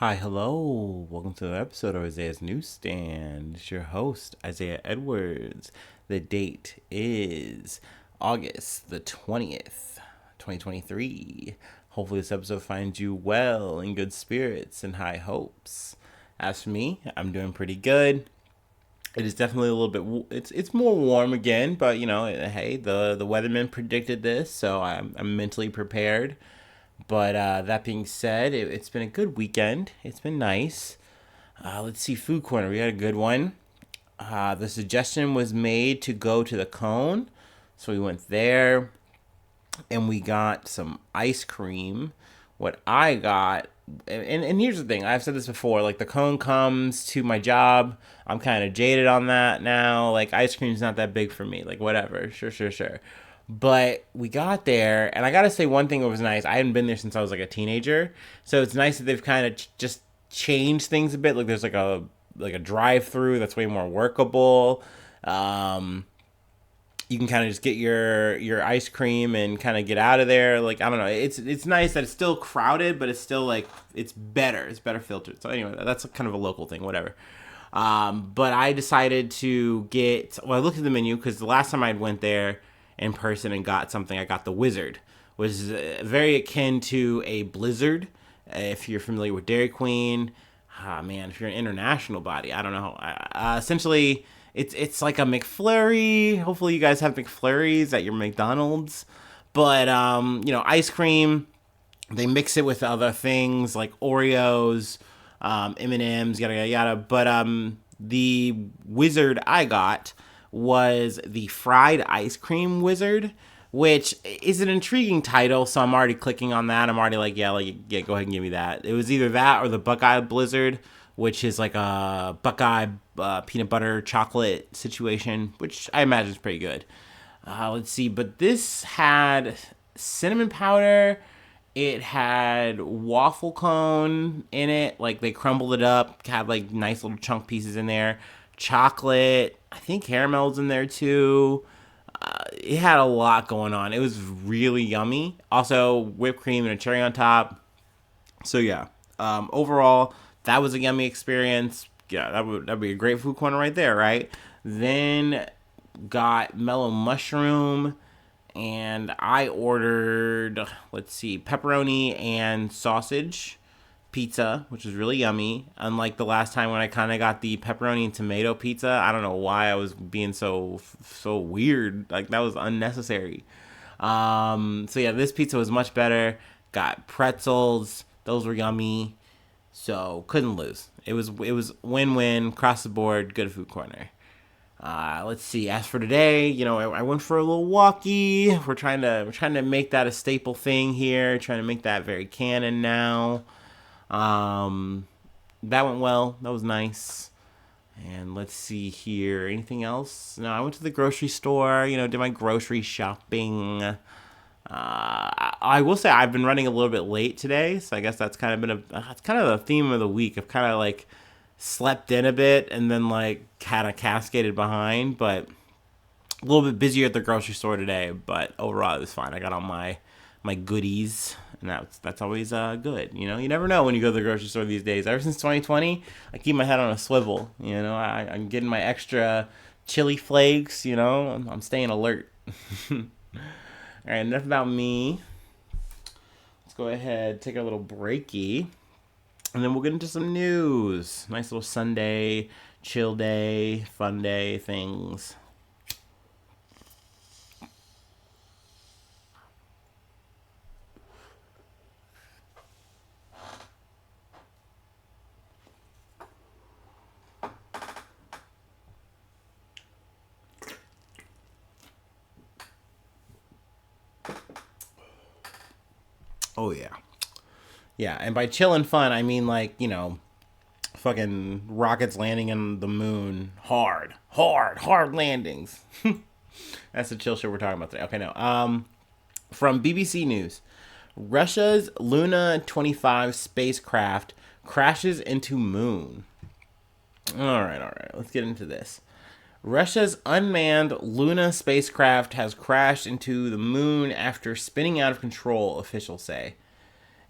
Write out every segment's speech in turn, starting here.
Hi, hello. Welcome to the episode of Isaiah's Newsstand. It's your host, Isaiah Edwards. The date is August the 20th, 2023. Hopefully, this episode finds you well, in good spirits, and high hopes. As for me, I'm doing pretty good. It is definitely a little bit. It's more warm again, but hey, the weatherman predicted this, so I'm mentally prepared. But that being said, it's been a good weekend. It's been nice. Let's see, Food Corner. We had a good one. The suggestion was made to go to the cone. So we went there and we got some ice cream. What I got, and here's the thing, I've said this before, like the cone comes to my job. I'm kind of jaded on that now. Like ice cream's not that big for me. Like whatever, sure. But we got there, and I gotta say one thing that was nice. I hadn't been there since I was like a teenager, so it's nice that they've kind of just changed things a bit. Like there's like a drive-through that's way more workable. Um, you can kind of just get your ice cream and kind of get out of there. Like I don't know, it's nice that it's still crowded, but it's still like it's better. It's better filtered. So anyway, that's kind of a local thing. Whatever. But I decided to get. Well, I looked at the menu because the last time I went there in person and got something, I got the Wizard, which is very akin to a Blizzard. If you're familiar with Dairy Queen, man, if you're an international body, I don't know. Essentially, it's like a McFlurry. Hopefully, you guys have McFlurries at your McDonald's. But ice cream. They mix it with other things like Oreos, M&Ms, yada yada yada. But the Wizard I got was the fried ice cream Wizard, which is an intriguing title. So I'm already clicking on that. I'm already like, go ahead and give me that. It was either that or the Buckeye Blizzard, which is like a Buckeye peanut butter chocolate situation, which I imagine is pretty good. Let's see, but this had cinnamon powder. It had waffle cone in it, like they crumbled it up, had like nice little chunk pieces in there. Chocolate, I think caramel's in there too. It had a lot going on. It was really yummy. Also, whipped cream and a cherry on top. So yeah, overall, that was a yummy experience. Yeah, that'd be a great food corner right there, right? Then got mellow mushroom, and I ordered, let's see, pepperoni and sausage pizza, which was really yummy. Unlike the last time when I kind of got the pepperoni and tomato pizza, I don't know why I was being so weird. Like that was unnecessary. So yeah, this pizza was much better. Got pretzels; those were yummy. So couldn't lose. It was win-win across the board. Good food corner. Let's see. As for today, I went for a little walkie. We're trying to make that a staple thing here. Trying to make that very canon now. Um, that went well. That was nice. And let's see here. Anything else? No, I went to the grocery store. Did my grocery shopping. I will say I've been running a little bit late today, so I guess that's kind of been that's kind of the theme of the week. I've kind of like slept in a bit and then like kind of cascaded behind, but a little bit busier at the grocery store today. But overall, it was fine. I got all my goodies, and that's always good. You never know when you go to the grocery store these days. Ever since 2020, I keep my head on a swivel. I'm getting my extra chili flakes. I'm staying alert. All right, enough about me. Let's go ahead, take a little breaky, and then we'll get into some news. Nice little Sunday, chill day, fun day things. Oh yeah, yeah. And by chill and fun, I mean like fucking rockets landing on the moon, hard landings. That's the chill shit we're talking about today. Okay, no. From BBC News, Russia's Luna-25 spacecraft crashes into moon. All right. Let's get into this. Russia's unmanned Luna spacecraft has crashed into the moon after spinning out of control, officials say.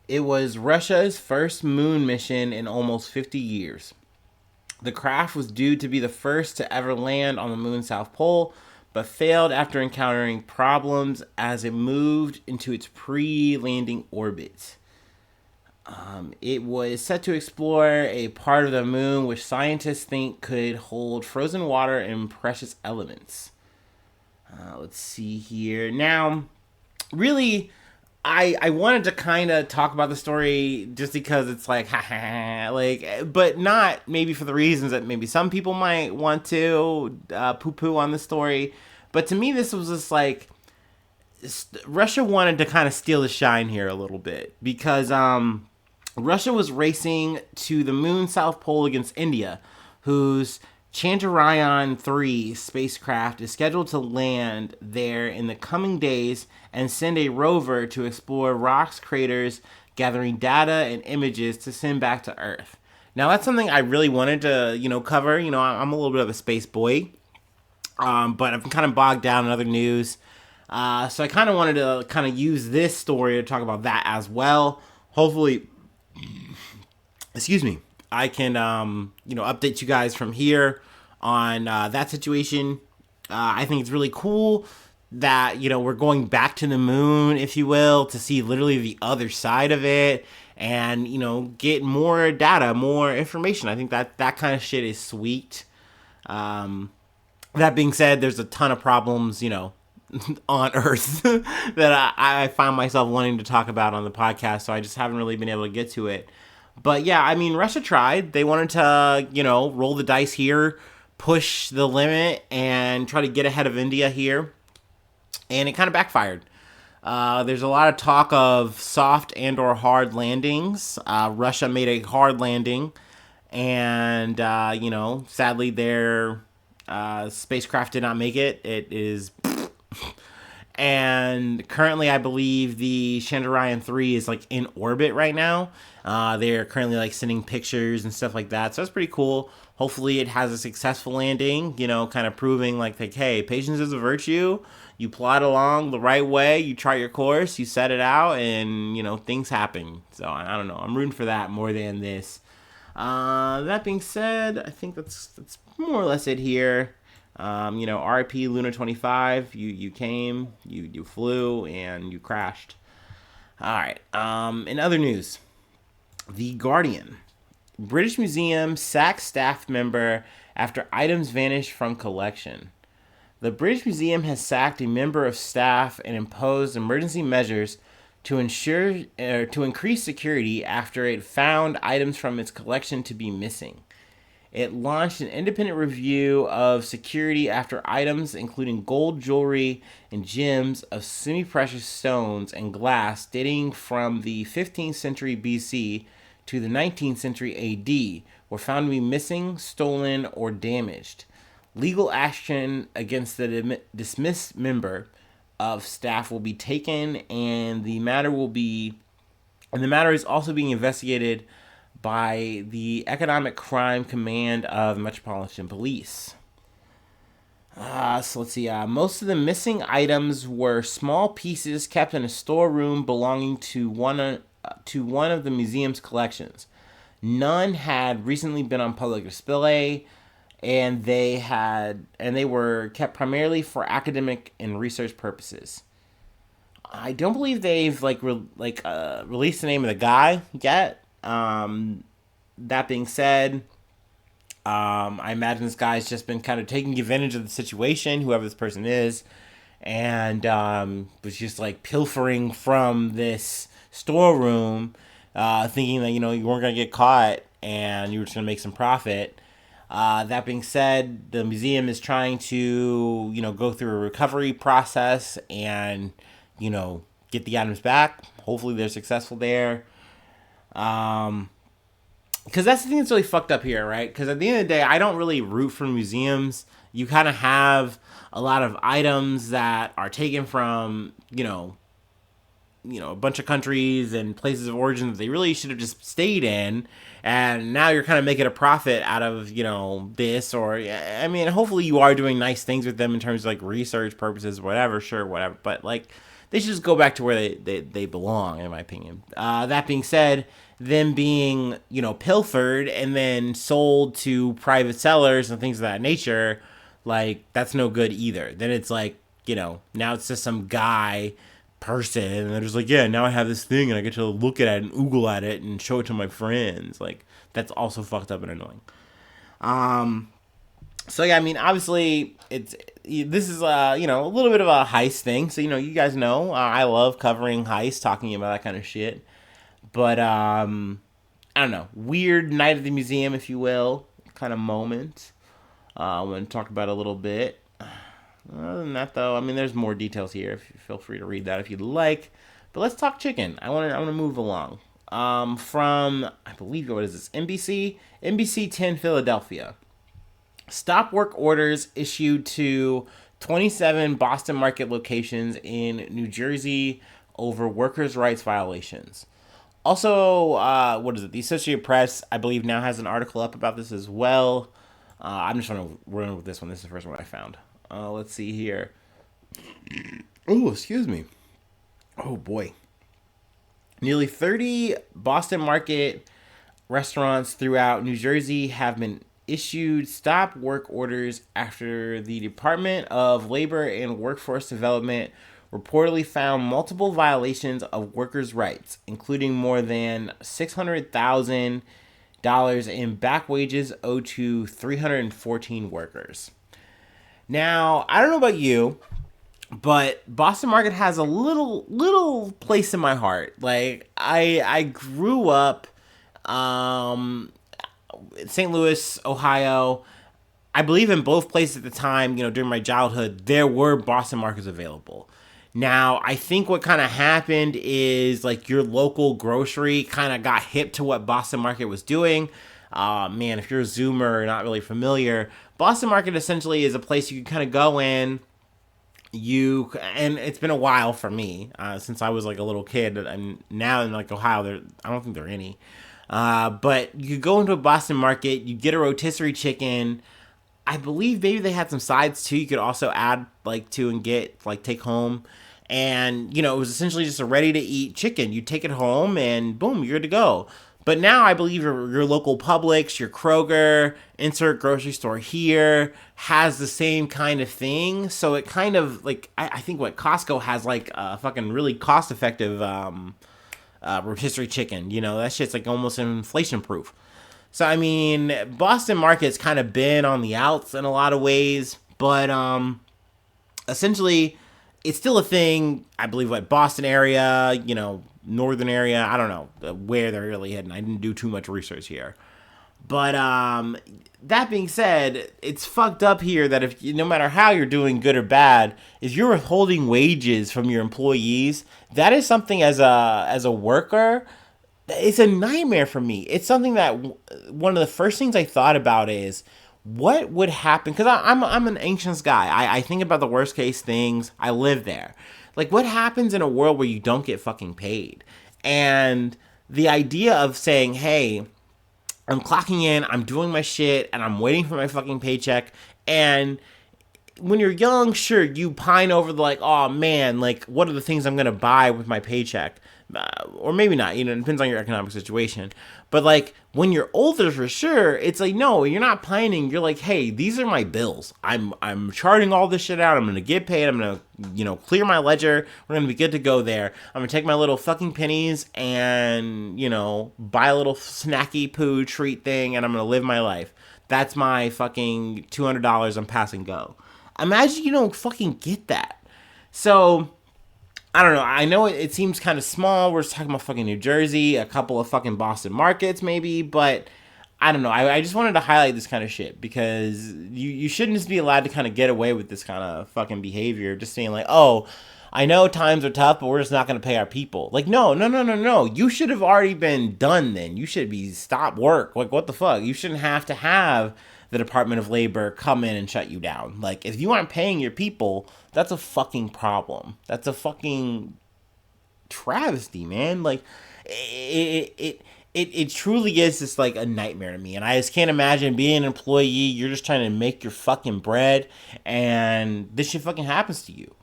It was Russia's first moon mission in almost 50 years. The craft was due to be the first to ever land on the moon's south pole, but failed after encountering problems as it moved into its pre-landing orbit. It was set to explore a part of the moon which scientists think could hold frozen water and precious elements. Let's see here. Now, really, I wanted to kind of talk about the story just because it's like, like, but not maybe for the reasons that maybe some people might want to poo poo on the story. But to me, this was just like, Russia wanted to kind of steal the shine here a little bit because Russia was racing to the moon's south pole against India, whose Chandrayaan-3 spacecraft is scheduled to land there in the coming days and send a rover to explore rocks, craters, gathering data and images to send back to Earth. Now, that's something I really wanted to, cover. I'm a little bit of a space boy, but I've been kind of bogged down in other news. So I kind of wanted to kind of use this story to talk about that as well. Hopefully, excuse me, I can, update you guys from here on that situation. I think it's really cool that, we're going back to the moon, if you will, to see literally the other side of it and, get more data, more information. I think that kind of shit is sweet. That being said, there's a ton of problems, on Earth that I find myself wanting to talk about on the podcast, so I just haven't really been able to get to it. But yeah, I mean, Russia tried. They wanted to, roll the dice here, push the limit, and try to get ahead of India here. And it kind of backfired. There's a lot of talk of soft and or hard landings. Russia made a hard landing. And, sadly, their spacecraft did not make it. It is... And currently, I believe the Chandrayaan-3 is like in orbit right now. They're currently like sending pictures and stuff like that. So that's pretty cool. Hopefully it has a successful landing, kind of proving like, hey, patience is a virtue. You plot along the right way. You chart your course. You set it out and, things happen. So I don't know. I'm rooting for that more than this. That being said, I think that's more or less it here. RIP Luna-25, you came, you flew, and you crashed. All right. In other news, The Guardian. British Museum sacks staff member after items vanish from collection. The British Museum has sacked a member of staff and imposed emergency measures to increase security after it found items from its collection to be missing. It launched an independent review of security after items including gold jewelry and gems of semi-precious stones and glass dating from the 15th century BC to the 19th century AD were found to be missing, stolen, or damaged. Legal action against the dismissed member of staff will be taken, and the matter is also being investigated by the Economic Crime Command of Metropolitan Police. So let's see. Most of the missing items were small pieces kept in a storeroom belonging to one of the museum's collections. None had recently been on public display, and they were kept primarily for academic and research purposes. I don't believe they've released the name of the guy yet. That being said, I imagine this guy's just been kind of taking advantage of the situation, whoever this person is, and was just like pilfering from this storeroom, thinking that, you weren't going to get caught and you were just going to make some profit. That being said, the museum is trying to, go through a recovery process and, get the items back. Hopefully they're successful there. Because that's the thing that's really fucked up here, right? Because at the end of the day, I don't really root for museums. You kind of have a lot of items that are taken from, a bunch of countries and places of origin that they really should have just stayed in. And now you're kind of making a profit out of, this. Or, hopefully you are doing nice things with them in terms of, research purposes, whatever, sure, whatever. But, they should just go back to where they belong, in my opinion. That being said, them being, pilfered and then sold to private sellers and things of that nature, like, that's no good either. Then it's like, now it's just some guy person and they're just like, yeah, now I have this thing and I get to look at it and oogle at it and show it to my friends. Like, that's also fucked up and annoying. So yeah, I mean, obviously, this is a little bit of a heist thing. So you guys know I love covering heists, talking about that kind of shit. But I don't know, weird night at the museum, if you will, kind of moment. I'm going to talk about a little bit. Other than that, though, I mean, there's more details here. Feel free to read that if you'd like. But let's talk chicken. I want to move along. From, I believe, what is this? NBC 10 Philadelphia. Stop work orders issued to 27 Boston Market locations in New Jersey over workers' rights violations. Also, what is it? The Associated Press, I believe, now has an article up about this as well. I'm just trying to run with this one. This is the first one I found. Let's see here. Oh, excuse me. Oh, boy. Nearly 30 Boston Market restaurants throughout New Jersey have been issued stop work orders after the Department of Labor and Workforce Development reportedly found multiple violations of workers' rights, including more than $600,000 in back wages owed to 314 workers. Now, I don't know about you, but Boston Market has a little place in my heart. Like, I grew up St. Louis, Ohio. I believe in both places at the time, during my childhood, there were Boston Markets available. Now, I think what kind of happened is, like, your local grocery kind of got hip to what Boston Market was doing. Man, if you're a Zoomer or not really familiar, Boston Market essentially is a place you can kind of go in. And it's been a while for me, since I was like a little kid, and now in like Ohio, I don't think there are any. But you go into a Boston Market, you get a rotisserie chicken. I believe maybe they had some sides too. You could also add like to and get like take home. And, it was essentially just a ready to eat chicken. You take it home and boom, you're good to go. But now I believe your local Publix, your Kroger, insert grocery store here has the same kind of thing. So it kind of like, I think what Costco has like a fucking really cost effective rotisserie chicken. That shit's like almost inflation proof. So, I mean, Boston Market's kind of been on the outs in a lot of ways, but essentially it's still a thing. I believe what Boston area, northern area, I don't know where they're really hidden. I didn't do too much research here. But that being said, it's fucked up here that if no matter how you're doing good or bad, if you're withholding wages from your employees, that is something as a worker, it's a nightmare for me. It's something that one of the first things I thought about is what would happen, because I'm an anxious guy. I think about the worst case things. I live there. Like, what happens in a world where you don't get fucking paid? And the idea of saying, hey, I'm clocking in, I'm doing my shit, and I'm waiting for my fucking paycheck. And when you're young, sure, you pine over the like, oh man, like, what are the things I'm going to buy with my paycheck? Or maybe not, it depends on your economic situation. But like, when you're older, for sure, it's like, no, you're not pining. You're like, hey, these are my bills. I'm charting all this shit out. I'm going to get paid. I'm going to, clear my ledger. We're going to be good to go there. I'm going to take my little fucking pennies and, buy a little snacky poo treat thing, and I'm going to live my life. That's my fucking $200 I'm passing go. Imagine you don't fucking get that. So, I don't know. I know it seems kind of small. We're just talking about fucking New Jersey, a couple of fucking Boston Markets maybe, but I don't know. I just wanted to highlight this kind of shit because you shouldn't just be allowed to kind of get away with this kind of fucking behavior. Just saying like, oh, I know times are tough, but we're just not going to pay our people. Like, no. You should have already been done then. You should be stopped work. Like, what the fuck? You shouldn't have to have the Department of Labor come in and shut you down. Like, if you aren't paying your people, that's a fucking problem. That's a fucking travesty, man. Like, it truly is just like a nightmare to me. And I just can't imagine being an employee. You're just trying to make your fucking bread, and this shit fucking happens to you.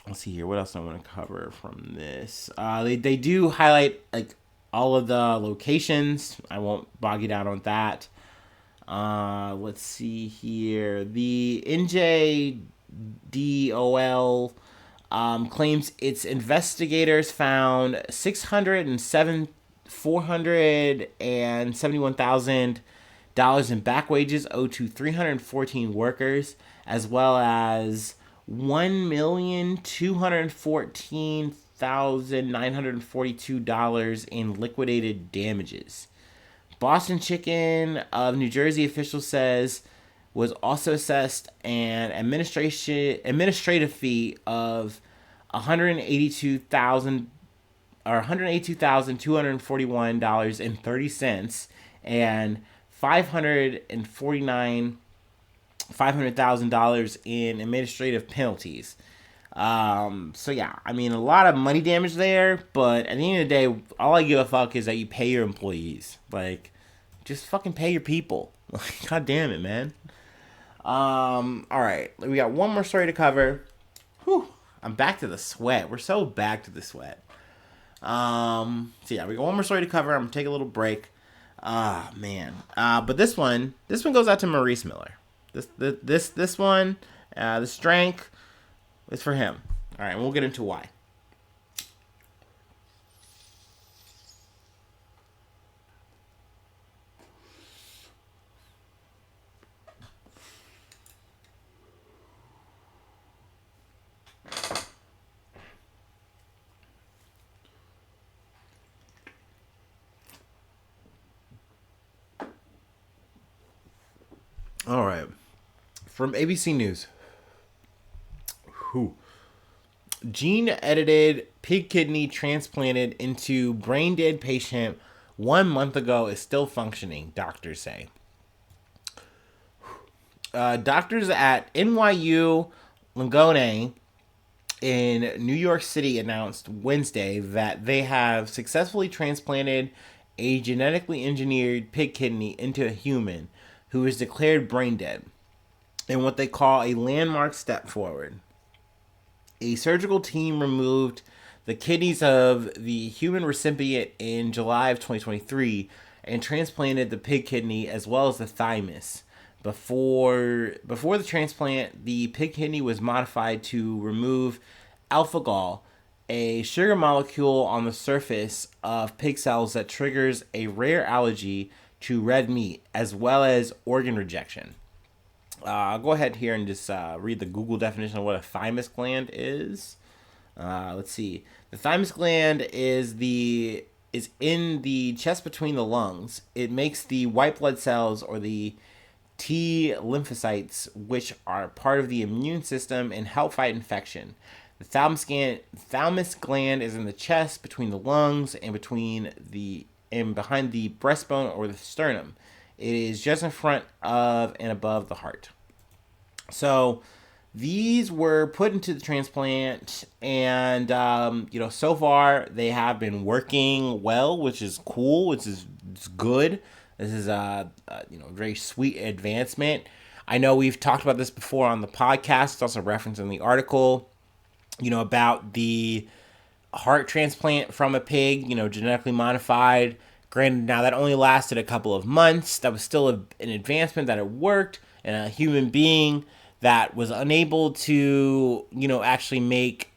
let's see here. What else I want to cover from this? They do highlight like all of the locations. I won't bog you down on that. Let's see here. The NJDOL claims its investigators found 471,000 in back wages owed to 314 workers, as well as 1,214,942 in liquidated damages. Boston Chicken of New Jersey official says was also assessed an administrative fee of 182,241.30 and $500,000 in administrative penalties. So yeah, I mean, a lot of money damage there, but at the end of the day, all I give a fuck is that you pay your employees. Like, just fucking pay your people. God damn it, man. All right, we got one more story to cover. Whew, I'm back to the sweat. We're so back to the sweat. So yeah, we got one more story to cover. I'm gonna take a little break. Man. But this one goes out to Maurice Miller. This one, the strength is for him. All right, and we'll get into why. All right. From ABC News. Who? Gene edited pig kidney transplanted into brain dead patient 1 month ago is still functioning, doctors say. Doctors at NYU Langone in New York City announced Wednesday that they have successfully transplanted a genetically engineered pig kidney into a human who is declared brain dead in what they call a landmark step forward. A surgical team removed the kidneys of the human recipient in July of 2023 and transplanted the pig kidney as well as the thymus. Before the transplant, the pig kidney was modified to remove alpha-gal, a sugar molecule on the surface of pig cells that triggers a rare allergy to red meat, as well as organ rejection. I'll go ahead here and just read the Google definition of what a thymus gland is. Let's see. The thymus gland is in the chest between the lungs. It makes the white blood cells or the T lymphocytes, which are part of the immune system and help fight infection. The thymus gland is in the chest between the lungs and behind the breastbone or the sternum. It is just in front of and above the heart. So these were put into the transplant, and so far they have been working well, which is cool, which is good. This is a very sweet advancement. I know we've talked about this before on the podcast. It's also referenced in the article, about the heart transplant from a pig, genetically modified. Granted, now that only lasted a couple of months. That was still an advancement that it worked, and a human being that was unable to, actually make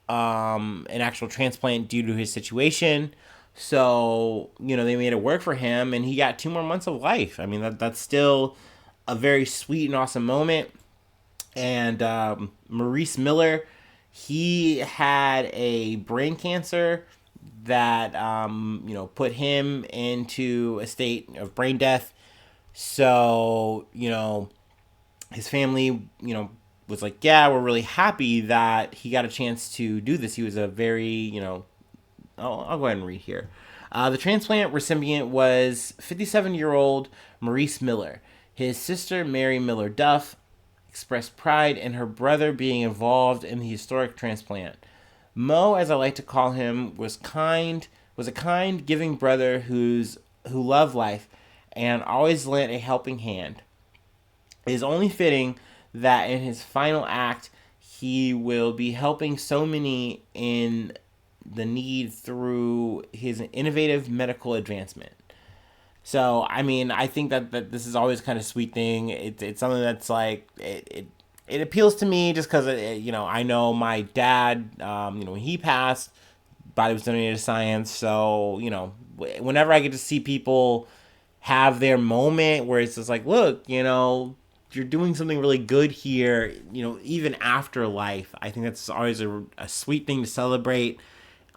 an actual transplant due to his situation. So, they made it work for him, and he got 2 more months of life. I mean, that's still a very sweet and awesome moment. And Maurice Miller, he had a brain cancer that put him into a state of brain death. So his family was like, yeah, we're really happy that he got a chance to do this. He was a very I'll go ahead and read here. The transplant recipient was 57-year-old Maurice Miller. His sister, Mary Miller Duff, expressed pride in her brother being involved in the historic transplant. Mo, as I like to call him, was a kind, giving brother who loved life and always lent a helping hand. It is only fitting that in his final act, he will be helping so many in the need through his innovative medical advancement. So, I mean, I think that this is always kind of sweet thing. It's something that's like, it appeals to me just because, I know my dad, when he passed, body was donated to science. So, whenever I get to see people have their moment where it's just like, look, you're doing something really good here, even after life. I think that's always a sweet thing to celebrate.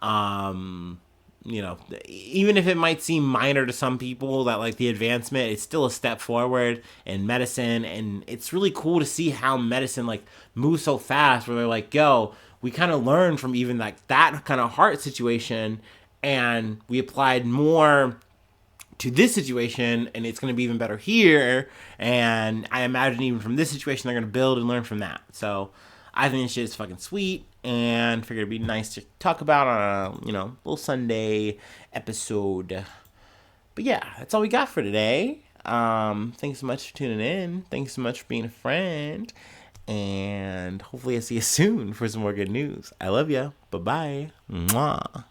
Um, Even if it might seem minor to some people, that like the advancement, it's still a step forward in medicine. And it's really cool to see how medicine like moves so fast where they're like, yo, we kind of learned from even like that kind of heart situation and we applied more to this situation and it's going to be even better here. And I imagine even from this situation, they're going to build and learn from that. So I think this shit is fucking sweet and figured it'd be nice to talk about on a, little Sunday episode. But yeah, that's all we got for today. Thanks so much for tuning in. Thanks so much for being a friend. And hopefully I see you soon for some more good news. I love ya. Bye-bye. Mwah.